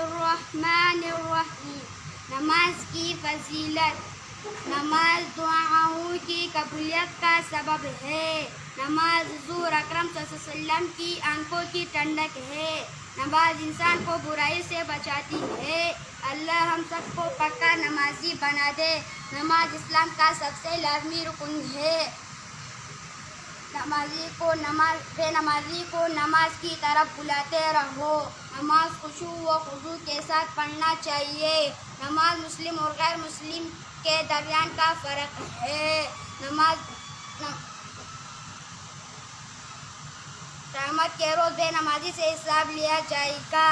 الرحمن الرحیم. نماز کی فضیلت. نماز دعاؤں کی قبولیت کا سبب ہے. نماز حضور اکرم صلی اللہ علیہ وسلم کی آنکھوں کی ٹھنڈک ہے. نماز انسان کو برائی سے بچاتی ہے. اللہ ہم سب کو پکا نمازی بنا دے. نماز اسلام کا سب سے لازمی رکن ہے. بے نمازی کو نماز کی طرف بلاتے رہو. نماز خشوع و خضوع کے ساتھ پڑھنا چاہیے. نماز مسلم اور غیر مسلم کے درمیان کا فرق ہے. قیامت کے روز بے نمازی سے حساب لیا جائے گا.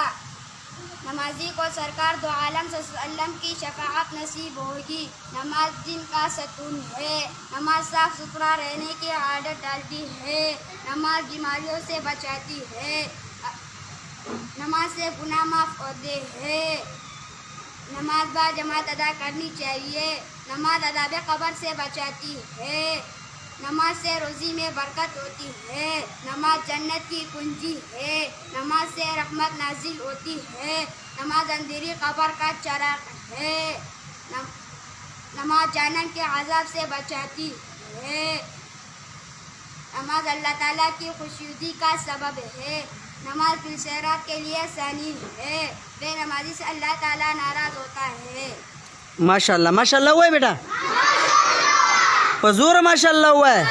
نمازی کو سرکار دو عالم صلی اللہ علیہ وسلم کی شفاعت نصیب ہوگی. نماز دین کا ستون ہے. نماز صاف ستھرا رہنے کی عادت ڈالتی ہے. نماز بیماریوں سے بچاتی ہے. نماز سے گناہ معاف ہوتے ہیں. نماز با جماعت ادا کرنی چاہیے. نماز عذاب قبر سے بچاتی ہے. نماز سے روزی میں برکت ہوتی ہے. نماز جنت کی کنجی ہے. نماز سے رحمت نازل ہوتی ہے. نماز اندھیری قبر کا چراغ ہے. نماز جہنم کے عذاب سے بچاتی ہے. نماز اللہ تعالیٰ کی خوشنودی کا سبب ہے. نماز دلسیرات کے لیے ثانی ہے. بے نمازی سے اللہ تعالیٰ ناراض ہوتا ہے. ماشاء اللہ ہوا ہے بیٹا، حضور ماشاء اللہ ہوا ہے.